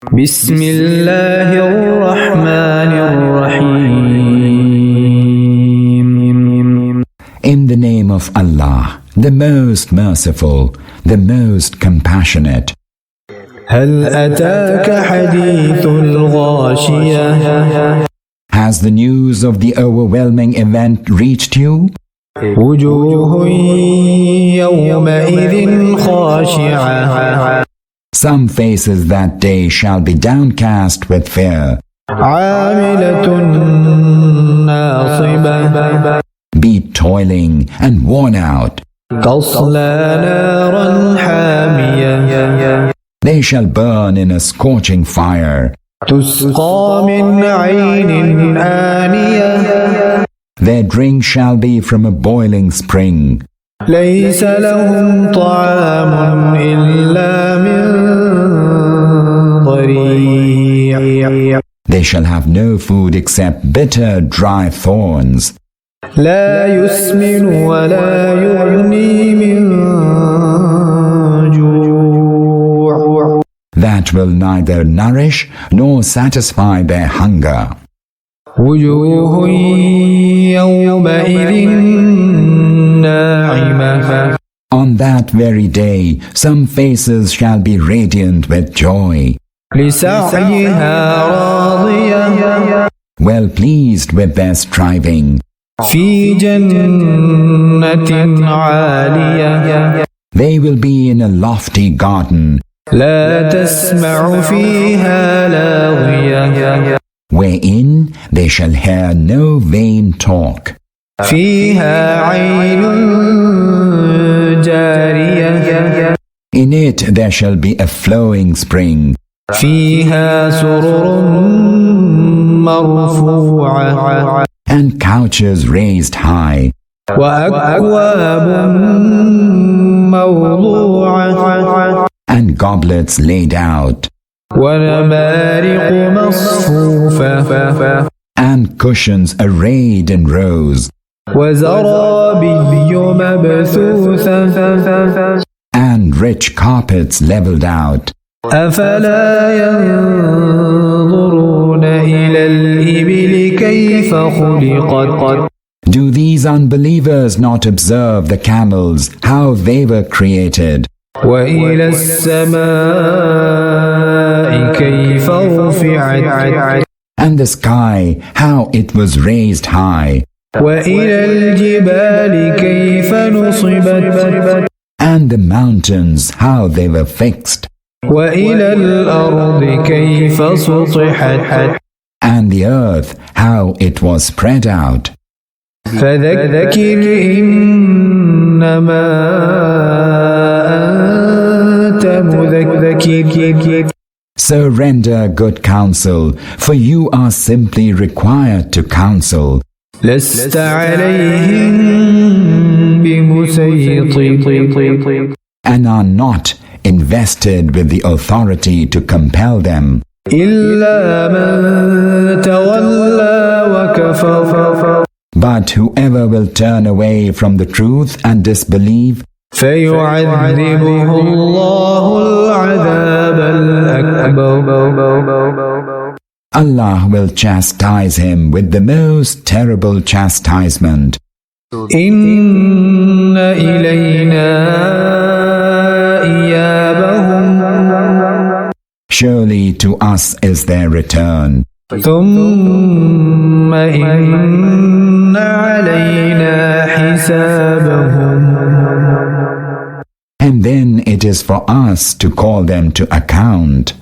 بسم الله الرحمن الرحيم. In the name of Allah, the most merciful, the most compassionate. هل أتاك حديث الغاشية؟ Has the news of the overwhelming event reached you? وجوه يومئذ خاشعة. Some faces that day shall be downcast with fear. عاملة ناصبة. Be toiling and worn out. تصلى نارا حامية. They shall burn in a scorching fire. تسقى من عين آنية. Their drink shall be from a boiling spring. ليس لهم طعام إلا من ضريع. They shall have no food except bitter, dry thorns. لا يسمن ولا يغني من جوع. That will neither nourish nor satisfy their hunger. وجوه يومئذ ناعمة. On that very day, some faces shall be radiant with joy, لسعيها راضية. well pleased with their striving. في جنة عالية. They will be in a lofty garden, لا تسمع فيها لاغية. wherein they shall hear no vain talk. فيها عين جارية. In it there shall be a flowing spring. فيها سرر مرفوعة. And couches raised high. وأكواب موضوعة. And goblets laid out. ونمارق مصفوفة. And cushions arrayed in rows. وزرابي مبثوثة. And rich carpets leveled out. أفلا ينظرون إلى الإبل كيف خلقت. Do these unbelievers not observe the camels, how they were created? وإلى السماء كيف رفعت. And the sky, how it was raised high. وإلى الجبال كيف نصبت. And the mountains, how they were fixed. وإلى الأرض كيف سطحت. And the earth, how it was spread out. فذكر إنما أنت مذكر. So render good counsel, for you are simply required to counsel. لست عليهم بمسيطر. And are not invested with the authority to compel them. إلا من تولى وكفر. But whoever will turn away from the truth and disbelieve, فيعذبه الله العذاب الأكبر. Allah will chastise him with the most terrible chastisement. إن إلينا إيابهم. Surely to us is their return. ثم إن علينا حسابهم. And then it is for us to call them to account.